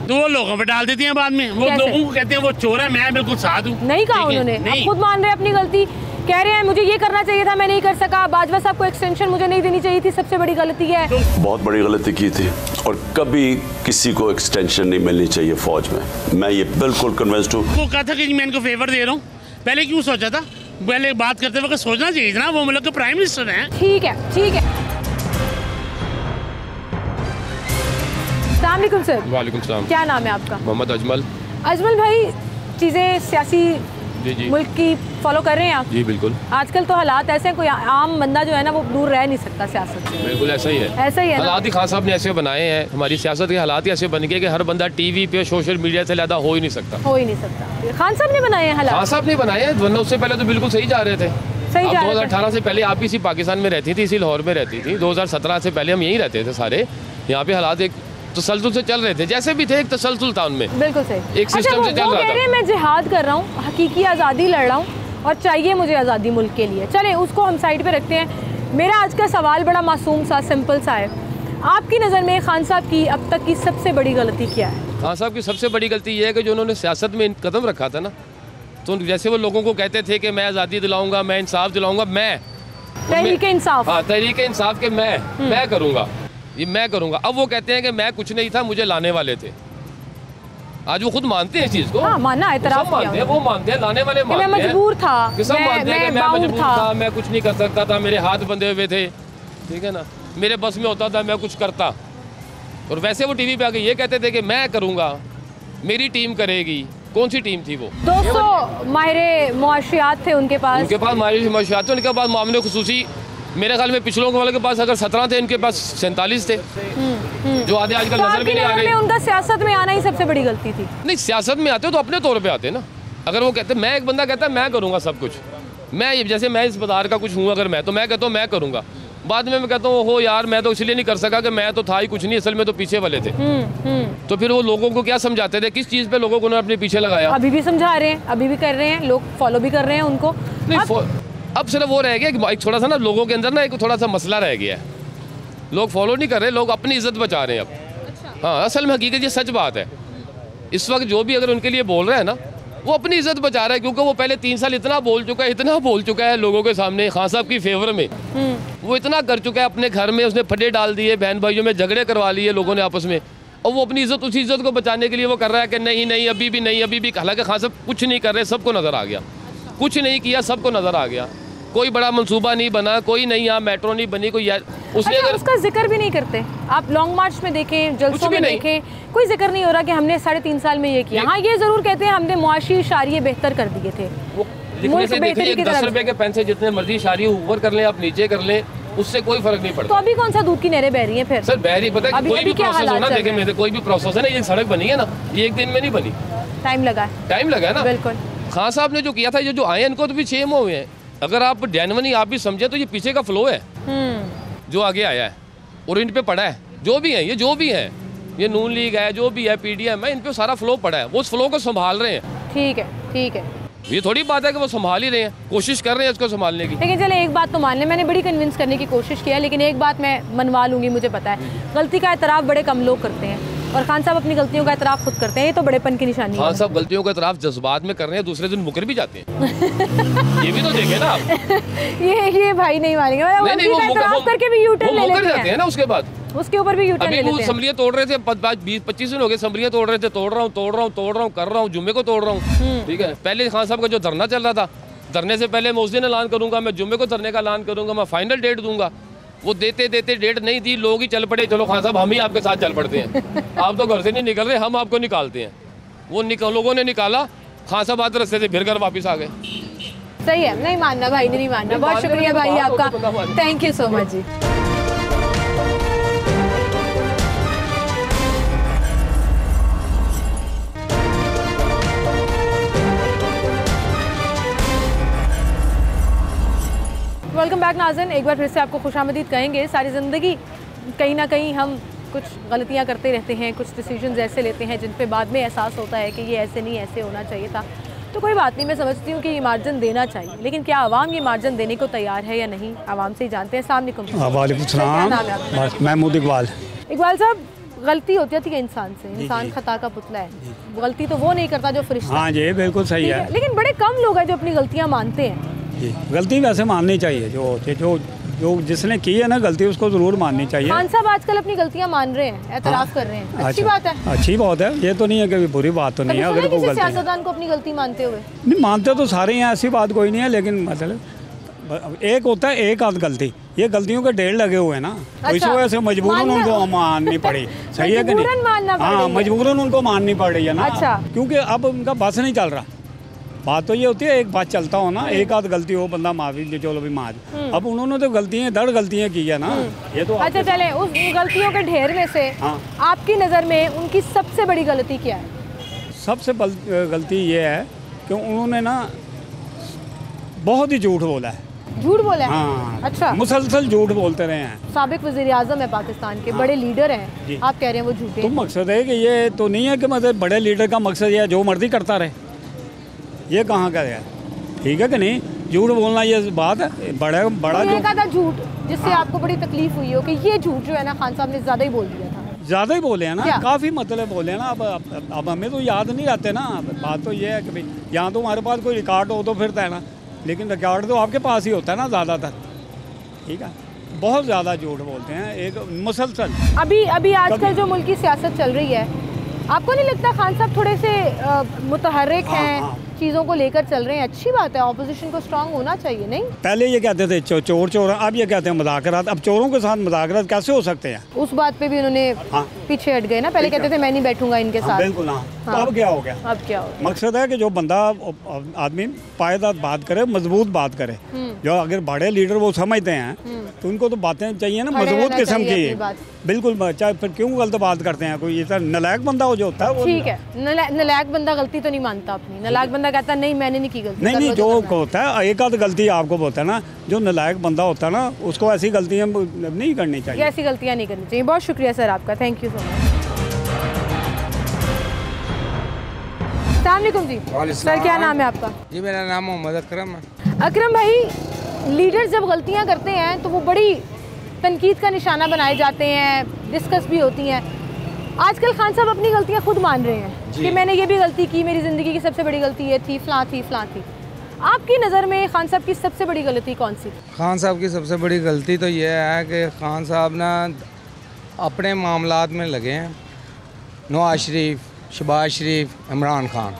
[SPEAKER 11] तो वो लोगों पर डाल देती हैं बाद में। वो लोगों को कहते हैं वो चोर है, मैं बिल्कुल साथ हूँ।
[SPEAKER 1] नहीं कहा उन्होंने, खुद मान रहे अपनी गलती, कह रहे हैं मुझे ये करना चाहिए था, मैं नहीं कर सका, बाजवा साहब को एक्सटेंशन मुझे नहीं देनी चाहिए थी, सबसे बड़ी गलती है।
[SPEAKER 2] बहुत बड़ी गलती की थी, और कभी किसी को एक्सटेंशन नहीं मिलनी चाहिए फौज में, मैं ये बिल्कुल कन्विंस्ड हूँ।
[SPEAKER 11] वो कहा था कि मैं इनको फेवर दे रहा हूँ, पहले क्यों सोचा था? पहले बात करते वक्त सोचना चाहिए था ना, वो मुल्क के प्राइम मिनिस्टर हैं।
[SPEAKER 1] ठीक है, ठीक है। अस्सलाम वालेकुम सर।
[SPEAKER 12] वालेकुम सलाम।
[SPEAKER 1] क्या नाम है आपका?
[SPEAKER 12] मोहम्मद अजमल।
[SPEAKER 1] अजमल भाई, चीज़ें सियासी
[SPEAKER 12] जी
[SPEAKER 1] मुल्क की फॉलो कर रहे हैं आप?
[SPEAKER 12] जी बिल्कुल।
[SPEAKER 1] आजकल तो हालात ऐसे हैं, कोई आम बंदा जो है ना वो दूर रह नहीं सकता सियासत से।
[SPEAKER 12] बिल्कुल ऐसा ही है,
[SPEAKER 1] ऐसा ही है।
[SPEAKER 12] हालात ही खान साहब ने ऐसे बनाए हैं, हमारी सियासत के हालात ही ऐसे बन गए कि हर बंदा टीवी पे सोशल मीडिया से ज़्यादा हो ही नहीं सकता।
[SPEAKER 1] हो ही नहीं सकता। खान साहब ने बनाए हैं हालात?
[SPEAKER 12] खान साहब ने बनाए हैं, वरना उससे पहले तो बिल्कुल सही जा रहे थे।
[SPEAKER 1] सही जा रहे थे।
[SPEAKER 12] 2018 से पहले आप भी इसी पाकिस्तान में रहती थी, इसी लाहौर में रहती थी। 2017 से पहले हम यहीं रहते थे सारे, यहाँ पे हालात एक तसलसल से चल रहे थे, जैसे भी थे एक तसलसल था उनमें।
[SPEAKER 1] बिल्कुल सही,
[SPEAKER 12] एक सिस्टम से चल रहा था।
[SPEAKER 1] मैं जिहाद कर रहा हूँ, हकीकी आज़ादी लड़ रहा हूँ और चाहिए मुझे आज़ादी मुल्क के लिए। चलें उसको हम साइड पे रखते हैं। मेरा आज का सवाल बड़ा मासूम सा, सिंपल सा है। आपकी नज़र में खान साहब की अब तक की सबसे बड़ी गलती क्या है?
[SPEAKER 12] खान साहब की सबसे बड़ी गलती ये है कि जो उन्होंने सियासत में कदम रखा था ना, तो जैसे वो लोगों को कहते थे कि मैं आज़ादी दिलाऊंगा, मैं इंसाफ दिलाऊंगा, मैं
[SPEAKER 1] तहरीक इंसाफ,
[SPEAKER 12] हाँ तहरीक इंसाफ के मैं करूँगा, ये मैं करूँगा। अब वो कहते हैं कि मैं कुछ नहीं था, मुझे लाने वाले थे। आज वो खुद मानते हैं इस चीज़ को।
[SPEAKER 1] हाँ, मानना एतराफ़ किया
[SPEAKER 12] मानते हैं, वो मानते हैं, लाने वाले मानते हैं।
[SPEAKER 1] मैं मजबूर था,
[SPEAKER 12] कि सब मानते हैं कि मैं
[SPEAKER 1] बाउंड
[SPEAKER 12] मजबूर था, मैं कुछ नहीं कर सकता था, मेरे हाथ बंधे हुए थे, ठीक है ना, मेरे बस में होता था मैं कुछ करता। और वैसे वो टीवी पे आके ये कहते थे कि मैं करूँगा, मेरी टीम करेगी। कौन सी टीम थी वो?
[SPEAKER 1] 200 माहिर मुआशियात थे उनके पास
[SPEAKER 12] माहिर मुआशियात थे। उनके पास मामले खुसूसी मेरे ख्याल में पिछलों वाले के पास अगर 17 थे, इनके पास 47 थे, जो आधे आजकल नजर भी नहीं आ रहे।
[SPEAKER 1] उनका सियासत में आना ही सबसे बड़ी गलती थी।
[SPEAKER 12] नहीं, सियासत में आते तो अपने तौर पे आते ना। अगर वो कहते मैं, एक बंदा कहता है मैं करूँगा सब कुछ, मैं जैसे मैं इस बाजार का कुछ हूँ, अगर मैं तो मैं कहता हूँ मैं करूँगा, बाद में मैं कहता हूँ हो यार मैं तो इसलिए नहीं कर सका कि मैं तो था ही कुछ नहीं, असल में तो पीछे वाले थे। तो फिर वो लोगों को क्या समझाते थे, किस चीज़ पे लोगों को उन्होंने अपने पीछे लगाया?
[SPEAKER 1] अभी भी समझा रहे हैं, अभी भी कर रहे हैं, लोग फॉलो भी कर रहे हैं उनको।
[SPEAKER 12] अब सिर्फ वो रह गया कि एक थोड़ा सा ना लोगों के अंदर ना एक थोड़ा सा मसला रह गया है, लोग फॉलो नहीं कर रहे, लोग अपनी इज्जत बचा रहे हैं अब। हाँ, असल में हकीकत ये सच बात है। इस वक्त जो भी अगर उनके लिए बोल रहे हैं ना, वो अपनी इज्जत बचा रहा है, क्योंकि वो पहले 3 साल इतना बोल चुका है लोगों के सामने खान साहब की फेवर में। वो इतना कर चुका है, अपने घर में उसने फटे डाल दिए, बहन भाइयों में झगड़े करवा लिए लोगों ने आपस में, और वो अपनी इज्जत, उसी इज्जत को बचाने के लिए वो कर रहा है कि नहीं नहीं अभी भी नहीं, अभी भी। हालांकि खान साहब कुछ नहीं कर रहे, सबको नज़र आ गया, कुछ नहीं किया, सबको नज़र आ गया। कोई बड़ा मंसूबा नहीं बना, कोई नहीं, यहाँ मेट्रो नहीं बनी, कोई उसने
[SPEAKER 1] अगर उसका जिक्र भी नहीं करते। आप लॉन्ग मार्च में देखें, जलसों में देखें, कोई जिक्र नहीं हो रहा कि हमने 3.5 साल में ये किया। हाँ, ये जरूर कहते हैं हमने मुआशी इशारे बेहतर कर दिए थे।
[SPEAKER 12] लिखने से देखिए 10 रुपए के पेन से जितने मर्जी इशारे ऊपर कर लें, आप नीचे कर लें, उससे कोई फर्क नहीं पड़ता।
[SPEAKER 1] तो अभी कौन सा दूध की नहरें बह रही हैं फिर?
[SPEAKER 12] सर बह रही, पता है कोई भी प्रोसेस हो ना, देखिए मेरे कोई भी प्रोसेस है ना, ये सड़क बनी है ना, ये एक दिन में नहीं बनी,
[SPEAKER 1] टाइम लगा है
[SPEAKER 12] ना।
[SPEAKER 1] बिल्कुल।
[SPEAKER 12] खान साहब ने जो किया था, ये जो आए इनको तो भी 6 हुए हैं। अगर आप जेन्युइनली आप भी समझे तो ये पीछे का फ्लो है जो आगे आया है, और इन पे पड़ा है जो भी है, ये जो भी है, ये नून लीग है, जो भी है, PDM है, इन पे सारा फ्लो पड़ा है, वो उस फ्लो को संभाल रहे हैं।
[SPEAKER 1] ठीक है, ठीक है।
[SPEAKER 12] ये थोड़ी बात है कि वो संभाल ही रहे हैं, कोशिश कर रहे हैं इसको संभालने की।
[SPEAKER 1] लेकिन चले एक बात तो मान लें, मैंने बड़ी कन्विंस करने की कोशिश किया, लेकिन एक बात मैं मनवा लूँगी, मुझे पता है गलती का एतराफ़ बड़े कम लोग करते हैं, और खान साहब अपनी गलतियों का एतराफ़ खुद करते हैं, ये तो बड़ेपन की निशानी है।
[SPEAKER 12] खान साहब गलतियों का एतराफ़ जज्बात में कर रहे हैं, दूसरे दिन मुकर भी जाते हैं। ये भी तो देखें ना आप।
[SPEAKER 1] ये भाई नहीं मानेंगे, करके भी यूटर्न ले लेते हैं
[SPEAKER 12] ना, उसके बाद
[SPEAKER 1] उसके ऊपर भी यूटर्न ले लेते हैं।
[SPEAKER 12] अभी असम्बलियाँ तोड़ रहे थे, 20-25 दिन हो गए असम्बलियाँ तोड़ रहे थे, तोड़ रहा हूँ, कर रहा हूँ, जुम्मे को तोड़ रहा हूँ, ठीक है। पहले खान साहब का जो धरना चल रहा था, धरने से पहले मैं उस दिन ऐलान करूँगा, मैं जुम्मे को धरने का ऐलान करूँगा, मैं फाइनल डेट दूंगा। वो देते डेट नहीं दी, लोग ही चल पड़े, चलो खान साहब हम ही आपके साथ चल पड़ते हैं, आप तो घर से नहीं निकल रहे, हम आपको निकालते हैं। वो लोगों ने निकाला, खान साहब आते रास्ते से फिर घर वापस आ गए।
[SPEAKER 1] सही है, नहीं मानना भाई ने, नहीं मानना। बहुत शुक्रिया भाई आपका, thank you so much ji. Welcome back नाज़रीन, एक बार फिर से आपको खुशामदीद कहेंगे। सारी ज़िंदगी कहीं ना कहीं हम कुछ गलतियां करते रहते हैं, कुछ डिसीजंस ऐसे लेते हैं जिन पे बाद में एहसास होता है कि ये ऐसे नहीं, ऐसे होना चाहिए था। तो कोई बात नहीं, मैं समझती हूँ कि ये मार्जिन देना चाहिए, लेकिन क्या आवाम ये मार्जिन देने को तैयार है या नहीं, आवाम से ही जानते हैं। अस्सलाम वालेकुम।
[SPEAKER 13] वालेकुम सलाम, महमूद इकबाल।
[SPEAKER 1] इकबाल साहब, गलती होती है इंसान से, इंसान खता का पुतला है, गलती तो वो नहीं करता जो फरिश्ता।
[SPEAKER 13] हाँ जी, बिल्कुल सही है,
[SPEAKER 1] लेकिन बड़े कम लोग हैं जो अपनी गलतियाँ मानते हैं।
[SPEAKER 13] गलती वैसे माननी चाहिए, जो जिसने की है ना गलती, उसको जरूर माननी चाहिए।
[SPEAKER 1] खान साहब आजकल अपनी गलतियां मान रहे हैं, एतराफ़ कर रहे हैं, अच्छी बात है,
[SPEAKER 13] अच्छी बात है, ये तो नहीं है कि बुरी बात तो नहीं है। अगर
[SPEAKER 1] किसी सियासतदान को अपनी गलती मानते हुए,
[SPEAKER 13] नहीं मानते तो सारे हैं, ऐसी बात कोई नहीं है, लेकिन मतलब एक होता है एक आध गलती, ये गलतियों के ढेर लगे हुए हैं ना, तो इस वजह से मजबूरन उनको माननी पड़ी। सही है कि नहीं? हाँ, मजबूरन उनको माननी पड़ रही है ना, क्योंकि अब उनका बस नहीं चल रहा। बात तो ये होती है एक बात चलता हो ना, एक आध गलती हो, बंदा माफी चलो भी मार। अब उन्होंने तो गलतियाँ की है ना, ये तो।
[SPEAKER 1] अच्छा चले, उस गलतियों के ढेर में से आपकी नज़र में उनकी सबसे बड़ी गलती क्या है?
[SPEAKER 13] सबसे गलती ये है कि उन्होंने ना बहुत ही झूठ बोला है।
[SPEAKER 1] झूठ बोला है?
[SPEAKER 13] हाँ,
[SPEAKER 1] अच्छा,
[SPEAKER 13] मुसलसल झूठ बोलते रहे हैं।
[SPEAKER 1] साबिक वज़ीर आज़म है पाकिस्तान के, बड़े लीडर हैं, आप कह रहे हैं वो झूठे।
[SPEAKER 13] तो मकसद है कि ये तो नहीं है कि मतलब बड़े लीडर का मकसद ये जो मर्जी करता रहे, ये कहाँ का है? ठीक है कि नहीं? झूठ बोलना ये बात है, बड़ा जो
[SPEAKER 1] था झूठ जिससे आपको बड़ी तकलीफ हुई हो कि ये झूठ जो है ना खान साहब ने ज़्यादा ही बोल दिया था।
[SPEAKER 13] ज़्यादा ही बोले हैं ना, काफ़ी मतलब बोले हैं ना। अब हमें तो याद नहीं रहते ना, बात तो ये है कि भाई यहाँ तो हमारे पास कोई रिकॉर्ड हो तो फिर है ना, लेकिन रिकॉर्ड तो आपके पास ही होता है ना ज़्यादातर। ठीक है, बहुत ज़्यादा झूठ बोलते हैं, एक मुसलसल।
[SPEAKER 1] अभी आजकल जो मुल्क की सियासत चल रही है, आपको नहीं लगता खान साहब थोड़े से मुतहर्रिक हैं, चीज़ों को लेकर चल रहे हैं? अच्छी बात है, ऑपोजिशन को स्ट्रांग होना चाहिए। नहीं,
[SPEAKER 13] पहले ये कहते थे चोर, अब ये कहते हैं मुज़ाकरात। अब चोरों के साथ मुज़ाकरात कैसे हो सकते हैं?
[SPEAKER 1] उस बात पे भी उन्होंने पीछे हट गए ना, पहले कहते थे मैं नहीं बैठूंगा इनके साथ।
[SPEAKER 13] बिल्कुल। तो अब क्या हो गया?
[SPEAKER 1] अब क्या हो गया?
[SPEAKER 13] मकसद है कि जो बंदा आदमी पायदार बात करे, मजबूत बात करे। जो अगर बड़े लीडर वो समझते हैं तो उनको तो बातें चाहिए ना मजबूत किस्म की। बिल्कुल, चाहे फिर क्यों गलत बात करते हैं? कोई इतना नलायक बंदा हो जो होता है वो।
[SPEAKER 1] ठीक है, नलायक बंदा गलती तो नहीं मानता अपनी। नलायक बंदा कहता नहीं मैंने नहीं की गलती।
[SPEAKER 13] नहीं, जो होता है एक आध गलती आपको बोलता है ना, जो नलायक बंदा होता है ना उसको ऐसी गलतियाँ नहीं करनी चाहिए।
[SPEAKER 1] ऐसी गलतियाँ नहीं करनी चाहिए। बहुत शुक्रिया सर आपका, थैंक यू सो मच। अस्सलाम जी। सर क्या नाम है आपका?
[SPEAKER 14] जी मेरा नाम मोहम्मद अकरम है।
[SPEAKER 1] अकरम भाई, लीडर जब गलतियां करते हैं तो वो बड़ी तनकीद का निशाना बनाए जाते हैं, डिस्कस भी होती हैं। आजकल खान साहब अपनी गलतियां खुद मान रहे हैं कि मैंने ये भी गलती की, मेरी ज़िंदगी की सबसे बड़ी गलती ये थी, फलां थी। आपकी नज़र में खान साहब की सबसे बड़ी गलती कौन सी?
[SPEAKER 14] खान साहब की सबसे बड़ी गलती तो ये है कि खान साहब ना अपने मामलात में लगे हैं। नवाज शरीफ, शहबाज शरीफ, इमरान खान,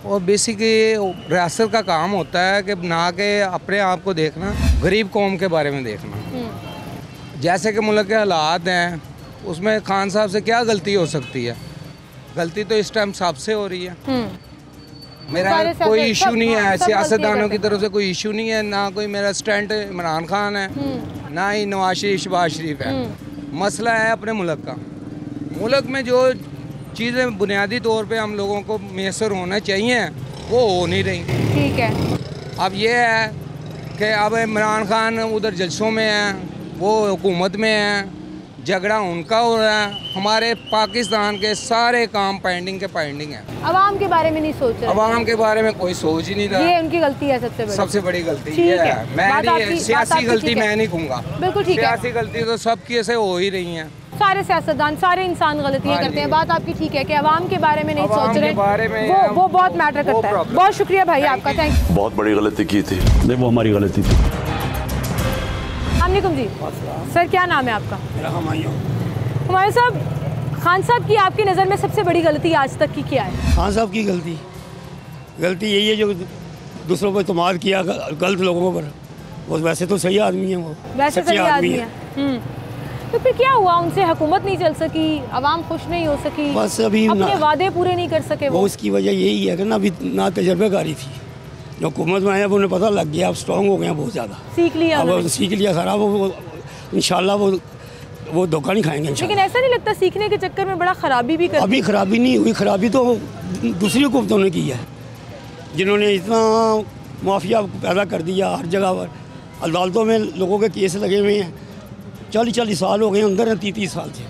[SPEAKER 14] और बेसिकली रियासत का काम होता है कि ना कि अपने आप को देखना, गरीब कौम के बारे में देखना। जैसे कि मुल्क के हालात हैं उसमें खान साहब से क्या गलती हो सकती है? गलती तो इस टाइम सबसे हो रही है। मेरा कोई इशू नहीं है, सियासतदानों की तरफ से कोई इशू नहीं है, ना कोई मेरा स्टैंड इमरान खान है, ना ही नवाज शरीफ, शहबाज शरीफ है। मसला है अपने मुल्क का। मुल्क में जो चीज़ें बुनियादी तौर पे हम लोगों को मैसर होना चाहिए वो हो नहीं रही।
[SPEAKER 1] ठीक है।
[SPEAKER 14] अब ये है कि अब इमरान खान उधर जलसों में है, वो हुकूमत में है, झगड़ा उनका हो रहा है। हमारे पाकिस्तान के सारे काम पेंडिंग है। अवाम
[SPEAKER 1] के बारे में नहीं सोच रहे।
[SPEAKER 14] अवाम के बारे में कोई सोच ही नहीं रहा।
[SPEAKER 1] ये उनकी गलती है सबसे बड़ी गलती
[SPEAKER 14] ये है। मैं नहीं, सियासी गलती मैं नहीं कहूँगा।
[SPEAKER 1] बिल्कुल ठीक है।
[SPEAKER 14] सियासी गलती तो सबकी ऐसे हो ही रही है।
[SPEAKER 1] सारे सियासतदान, सारे इंसान गलतियाँ करते हैं। बात आपकी ठीक है कि अवाम के बारे में नहीं सोच रहे, वो बहुत मैटर करता है। बहुत शुक्रिया भाई आपका, थैंक।
[SPEAKER 2] बहुत बड़ी गलती की थी, नहीं वो हमारी गलती थी।
[SPEAKER 1] अस्सलाम जी। सर क्या नाम है आपका? हुमायूं साहब, खान साहब की आपकी नज़र में सबसे बड़ी गलती आज तक की क्या है?
[SPEAKER 15] खान साहब की गलती यही है जो दूसरों पर इत्मीनाद किया गलत लोगों पर। वो वैसे तो सही आदमी है, वो
[SPEAKER 1] वैसे सही आदमी है। तो फिर क्या हुआ? उनसे हुकूमत नहीं चल सकी, आवाम खुश नहीं हो सकी,
[SPEAKER 15] बस अभी
[SPEAKER 1] अपने वादे पूरे नहीं कर सके। वो
[SPEAKER 15] उसकी वजह यही है कि ना अभी ना तजर्बेकारी थी। जो हुकूमत में आया अब उन्हें पता लग गया, अब स्ट्रॉन्ग हो गए बहुत ज़्यादा, सीख लिया सारा। वो इंशाल्लाह वो धोखा नहीं खाएंगे।
[SPEAKER 1] लेकिन ऐसा नहीं लगता सीखने के चक्कर में बड़ा ख़राबी भी कर?
[SPEAKER 15] अभी ख़राबी नहीं हुई, ख़राबी तो दूसरी हुकूमतों ने की है, जिन्होंने इतना माफिया पैदा कर दिया हर जगह पर। अदालतों में लोगों के केस लगे हुए हैं, 40-40 साल हो गए अंदर, 30 साल से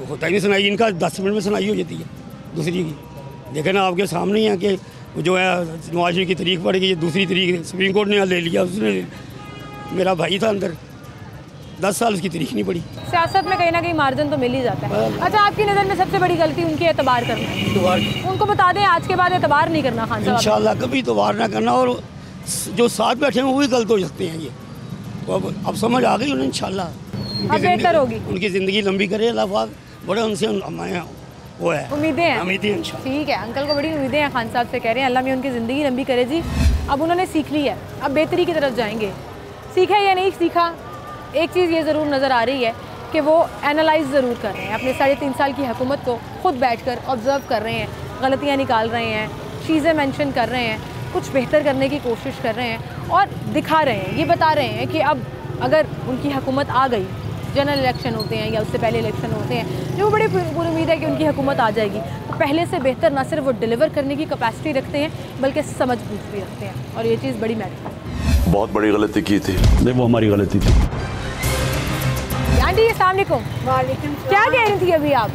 [SPEAKER 15] होता ही नहीं सुनाई। इनका 10 मिनट में सुनाई हो जाती है दूसरी की। देखे ना आपके सामने ही है कि जो है नवाज शरीफ की तारीख पड़ गई, दूसरी तारीख सुप्रीम कोर्ट ने ले लिया। उसने, मेरा भाई था अंदर, 10 साल उसकी तारीख नहीं पड़ी।
[SPEAKER 1] सियासत में कहीं ना कहीं मार्जिन तो मिल ही जाता है। अच्छा, आपकी नज़र में सबसे बड़ी गलती उनकी एतबार करना? उनको बता दें आज के बाद एतबार नहीं करना खान साहब।
[SPEAKER 15] इंशाल्लाह कभी एतबार ना करना, और जो साथ बैठे हैं वो भी गलत हो सकते हैं। ये अब समझ आ गई उन्हें, इंशाल्लाह
[SPEAKER 1] बेहतर होगी,
[SPEAKER 15] उनकी ज़िंदगी लंबी करे अल्लाह पाक। बड़े उनसे वो है
[SPEAKER 1] उम्मीदें हैं। ठीक है, अंकल को बड़ी उम्मीदें हैं खान साहब से, कह रहे हैं अल्लाह में उनकी ज़िंदगी लंबी करे जी। अब उन्होंने सीख ली है, अब बेहतरी की तरफ जाएंगे। सीखा या नहीं सीखा, एक चीज़ ये ज़रूर नज़र आ रही है कि वो एनालाइज़ ज़रूर कर रहे हैं अपने 3.5 साल की हुकूमत को, ख़ुद बैठ कर ऑब्ज़र्व कर रहे हैं, गलतियाँ निकाल रहे हैं, चीज़ें मेंशन कर रहे हैं, कुछ बेहतर करने की कोशिश कर रहे हैं और दिखा रहे हैं, ये बता रहे हैं कि अब अगर उनकी हुकूमत आ गई, जनरल इलेक्शन होते हैं या उससे पहले इलेक्शन होते हैं, जो बड़ी पूरी उम्मीद है कि उनकी हुकूमत आ जाएगी, तो पहले से बेहतर ना सिर्फ वो डिलीवर करने की कैपेसिटी रखते हैं बल्कि समझ बूझ भी रखते हैं, और ये चीज़ बड़ी मैटर है।
[SPEAKER 2] बहुत बड़ी गलती की थी, नहीं वो हमारी गलती थी।
[SPEAKER 1] आंटी अस्सलाम वालेकुम।
[SPEAKER 16] वालेकुम।
[SPEAKER 1] क्या कह रही थी अभी आप?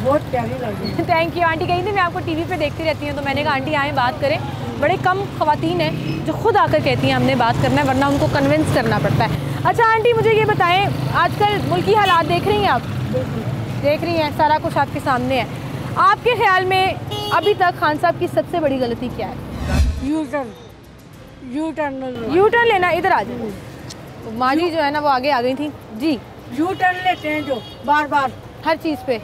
[SPEAKER 16] बहुत प्यारी लगी।
[SPEAKER 1] Thank you aunty. कही थी मैं आपको टीवी पे देखती रहती हूँ, तो मैंने कहा आंटी आएँ बात करें। बड़े कम ख़वातीन हैं जो खुद आकर कहती हैं हमने बात करना है, वरना उनको कन्विंस करना पड़ता है। अच्छा आंटी, मुझे ये बताएं, आजकल मुल्की हालात देख रही हैं आप? देख रही हैं, सारा कुछ आपके सामने है। आपके ख्याल में अभी तक खान साहब की सबसे बड़ी गलती क्या है?
[SPEAKER 16] यू टर्न
[SPEAKER 1] यू टर्न लेना। इधर आ जाए। माँ जी जो है ना वो आगे आ गई थी जी।
[SPEAKER 16] यू टर्न लेते हैं जो बार बार
[SPEAKER 1] हर चीज़ पे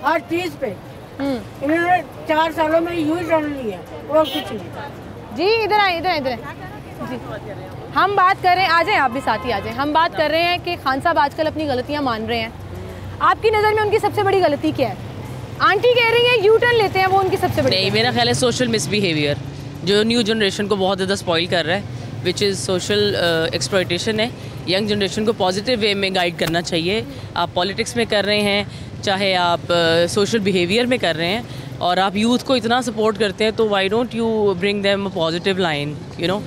[SPEAKER 16] इन्होंने 4 सालों में यू टर्न लिया और कुछ नहीं।
[SPEAKER 1] जी इधर आए जी। हम बात कर रहे हैं, आ जाएं आप भी साथ ही आ जाएं। हम बात कर रहे हैं कि खान साहब आजकल अपनी गलतियां मान रहे हैं। आपकी नज़र में उनकी सबसे बड़ी गलती क्या है? आंटी कह रही हैं यू टर्न लेते हैं, वो उनकी सबसे बड़ी।
[SPEAKER 17] नहीं, मेरा ख्याल है सोशल मिसबिहेवियर जो न्यू जनरेशन को बहुत ज़्यादा स्पॉइल कर रहा है, विच इज़ सोशल एक्सप्लॉयटेशन है। यंग जनरेशन को पॉजिटिव वे में गाइड करना चाहिए। आप पॉलिटिक्स में कर रहे हैं, चाहे आप सोशल बिहेवियर में कर रहे हैं, और आप यूथ को इतना सपोर्ट करते हैं, तो why don't you bring them a positive line, you know,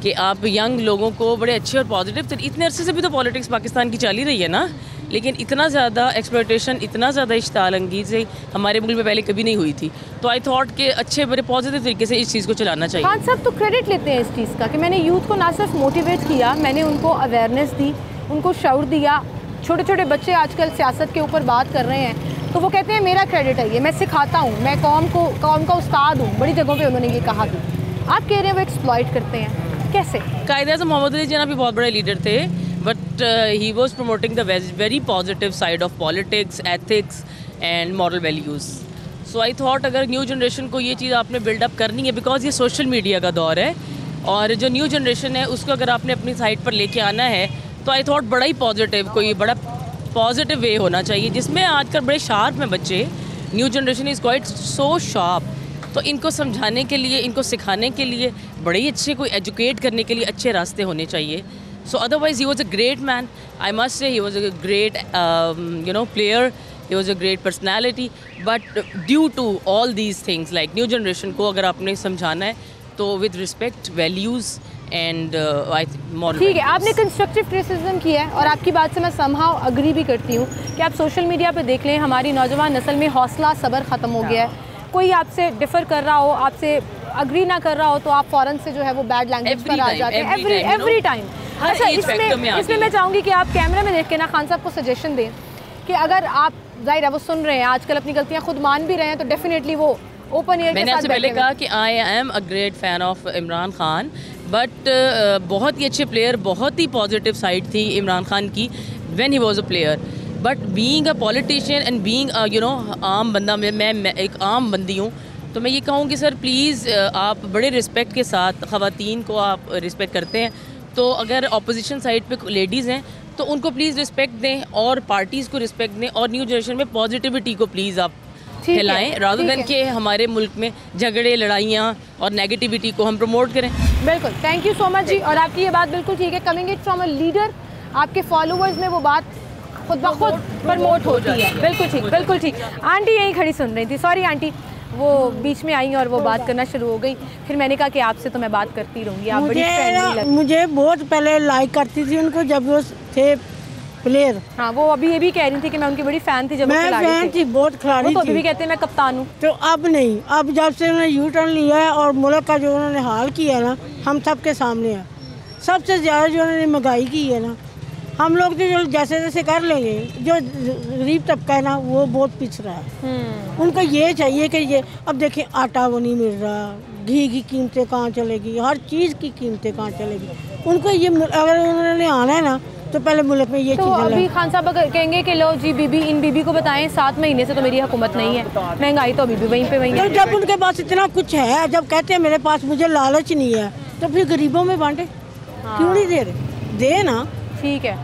[SPEAKER 17] कि आप यंग लोगों को बड़े अच्छे और पॉजिटिव। इतने अरसे से भी तो पॉलिटिक्स पाकिस्तान की चल ही रही है ना, लेकिन इतना ज़्यादा एक्सप्लॉयटेशन, इतना ज़्यादा इश्ताल अंगीज़ी हमारे मुल्क में पहले कभी नहीं हुई थी। तो आई थॉट कि अच्छे बड़े पॉजिटिव तरीके से इस चीज़ को चलाना चाहिए।
[SPEAKER 1] खान साहब तो क्रेडिट लेते हैं इस चीज़ का कि मैंने यूथ को ना सिर्फ मोटिवेट किया, मैंने उनको अवेयरनेस दी, उनको शऊर दिया। छोटे छोटे बच्चे आजकल सियासत के ऊपर बात कर रहे हैं, तो वो कहते हैं मेरा क्रेडिट है ये, मैं सिखाता हूँ, मैं कौम का उस्ताद हूँ। बड़ी जगहों पे उन्होंने ये कहा भी। आप कह रहे हैं वो एक्सप्लॉइट करते हैं, कैसे?
[SPEAKER 17] कायदे-ए-आज़म मोहम्मद अली जिन्ना भी बहुत बड़े लीडर थे, but he was promoting the very positive side of politics, ethics and moral values. So I thought अगर न्यू जनरेशन को ये चीज़ आपने बिल्डअप करनी है, बिकॉज ये सोशल मीडिया का दौर है, और जो न्यू जनरेशन है उसको अगर आपने अपनी साइड पर लेके आना है, तो आई थॉट बड़ा ही पॉजिटिव, कोई बड़ा पॉजिटिव वे होना चाहिए, जिसमें आजकल बड़े शार्प हैं बच्चे। New generation is quite so sharp. तो इनको समझाने के लिए, इनको सिखाने के लिए, बड़े ही अच्छे कोई एजुकेट करने के लिए अच्छे रास्ते होने चाहिए। So otherwise he was a great man, I must say he was a great you know player, he was a great personality, but due to all these things like new generation को अगर आपने समझाना है तो with respect, values and moral.
[SPEAKER 1] ठीक है, आपने constructive criticism किया है और आपकी बात से मैं समहाउ अग्री भी करती हूँ कि आप सोशल मीडिया पे देख लें, हमारी नौजवान नस्ल में हौसला सब्र ख़त्म हो गया है। कोई आपसे डिफ़र कर रहा हो, आपसे अग्री ना कर रहा हो, तो आप फ़ौरन से जो है वो बैड लैंग्वेज पर आ जाते हैं एवरी टाइम। अच्छा, इसमें मैं चाहूँगी कि आप कैमरा में देख के ना खान साहब को सजेशन दें कि अगर आप, जाहिर है वो सुन रहे हैं आजकल, अपनी गलतियाँ खुद मान भी रहे हैं, तो डेफिनेटली वो ओपन एयर के साथ।
[SPEAKER 17] मैंने आपसे पहले कहा कि I am a great fan of Imran Khan, but बहुत ही अच्छे प्लेयर, बहुत ही पॉजिटिव साइड थी इमरान खान की when he was a player, but being a politician and being you know आम बंदा, मैं एक आम बंदी हूँ, तो मैं ये कहूँ कि सर प्लीज़ आप बड़े रिस्पेक्ट के साथ ख़वातीन को आप रिस्पेक्ट करते हैं, तो अगर अपोजिशन साइड पे लेडीज़ हैं तो उनको प्लीज़ रिस्पेक्ट दें और पार्टीज़ को रिस्पेक्ट दें, और न्यू जनरेशन में पॉजिटिविटी को प्लीज़ आप फैलाएं, रादर देन के हमारे मुल्क में झगड़े, लड़ाइयाँ और नेगेटिविटी को हम प्रमोट करें।
[SPEAKER 1] बिल्कुल, थैंक यू सो मच जी। और आपकी ये बात बिल्कुल ठीक है, coming it from a leader, आपके फॉलोअर्स में वो बात खुद ब खुद प्रमोट होती है। बिल्कुल ठीक, बिल्कुल ठीक। आंटी यहीं खड़ी सुन रही थी, सॉरी आंटी, वो बीच में आई और वो बात करना शुरू हो गई, फिर मैंने कहा कि आपसे तो मैं बात करती रहूँगी, आप बड़ी फ्रेंडली लगती।
[SPEAKER 16] मुझे बहुत पहले लाइक करती थी उनको जब वो थे प्लेयर।
[SPEAKER 1] हाँ, वो अभी ये भी कह रही थी कि मैं उनकी बड़ी फ़ैन थी जब
[SPEAKER 16] मैं फैन थी, बहुत खिलाड़ी थी।
[SPEAKER 1] तो अभी भी कहते हैं मैं कप्तान हूँ।
[SPEAKER 16] तो अब नहीं, अब जब से उन्होंने यू टर्न लिया है और मुल्क का जो उन्होंने हाल किया है ना, हम सब के सामने है। सबसे ज़्यादा जो उन्होंने महंगाई की है ना, हम लोग जो जैसे जैसे कर लेंगे, जो गरीब तबका है ना वो बहुत पिछ रहा है। उनको ये चाहिए कि ये, अब देखिए आटा वो नहीं मिल रहा, घी की कीमतें कहाँ चलेगी, हर चीज़ की कीमतें कहाँ चलेगी। उनको ये, अगर उन्होंने आना है ना तो पहले मुल्क में ये
[SPEAKER 1] तो
[SPEAKER 16] चीज़ें
[SPEAKER 1] अभी खान साहब कहेंगे कि लो जी बीबी, इन बीबी को बताएं 7 महीने से तो मेरी हुकूमत नहीं है, महंगाई तो अभी भी वहीं पे वहीं है।
[SPEAKER 16] तो जब उनके पास इतना कुछ है, जब कहते हैं मेरे पास, मुझे लालच नहीं है, तो फिर गरीबों में बांटे। क्यों नहीं दे रहे? दे ना।
[SPEAKER 1] ठीक है।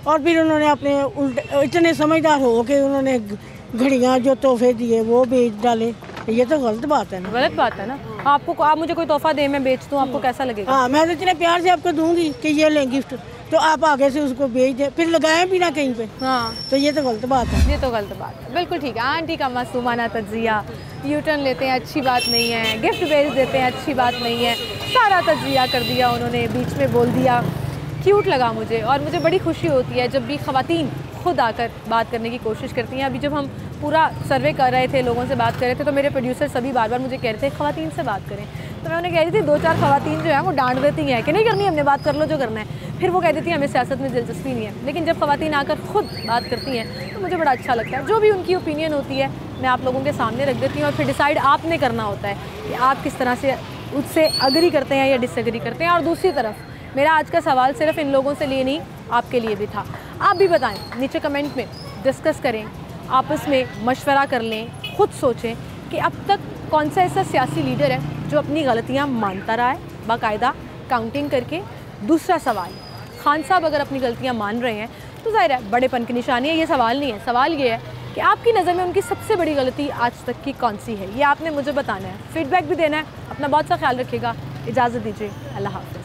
[SPEAKER 16] और फिर उन्होंने अपने उल्टे, इतने समझदार हो कि उन्होंने घड़ियाँ जो तोहफे दिए वो बेच डाले, ये तो गलत बात है ना।
[SPEAKER 1] गलत बात है ना। आपको, आप मुझे कोई तोहफा दे, मैं बेच दूँ, आपको कैसा लगेगा?
[SPEAKER 16] हाँ, मैं तो इतने प्यार से आपको दूंगी कि ये लें गिफ्ट, तो आप आगे से उसको बेच दें, फिर लगाएं भी ना कहीं पे।
[SPEAKER 1] हाँ,
[SPEAKER 16] तो ये तो गलत बात है।
[SPEAKER 1] ये तो गलत बात है, बिल्कुल ठीक है। आंटी का मासूमाना तज्जिया, यू टर्न लेते हैं अच्छी बात नहीं है, गिफ्ट बेच देते हैं अच्छी बात नहीं है, सारा तज्जिया कर दिया उन्होंने, बीच में बोल दिया। क्यूट लगा मुझे, और मुझे बड़ी खुशी होती है जब भी ख़वातीन खुद आकर बात करने की कोशिश करती हैं। अभी जब हम पूरा सर्वे कर रहे थे, लोगों से बात कर रहे थे, तो मेरे प्रोड्यूसर सभी बार बार मुझे कह रहे थे ख़वातीन से बात करें, तो मैं उन्हें कह रही थी 2-4 ख़वातीन जो है वो डांट देती हैं कि नहीं करनी हमने बात, कर लो जो करना है। फिर वो कह देती हैं हमें सियासत में दिलचस्पी नहीं है। लेकिन जब ख़वातीन आकर खुद बात करती हैं तो मुझे बड़ा अच्छा लगता है। जो भी उनकी ओपिनियन होती है मैं आप लोगों के सामने रख देती हूँ, और फिर डिसाइड आपने करना होता है कि आप किस तरह से उससे अग्री करते हैं या डिसएग्री करते हैं। और दूसरी तरफ मेरा आज का सवाल सिर्फ इन लोगों से लिए नहीं, आपके लिए भी था। आप भी बताएं, नीचे कमेंट में डिस्कस करें, आपस में मशवरा कर लें, खुद सोचें कि अब तक कौन सा ऐसा सियासी लीडर है जो अपनी गलतियाँ मानता रहा है बाकायदा काउंटिंग करके। दूसरा सवाल, खान साहब अगर अपनी गलतियाँ मान रहे हैं तो ज़ाहिर है बड़ेपन की निशानी है, ये सवाल नहीं है। सवाल ये है कि आपकी नज़र में उनकी सबसे बड़ी गलती आज तक की कौन सी है, ये आपने मुझे बताना है। फीडबैक भी देना है। अपना बहुत सा ख्याल रखिएगा। इजाज़त दीजिए, अल्लाह हाफ़िज़।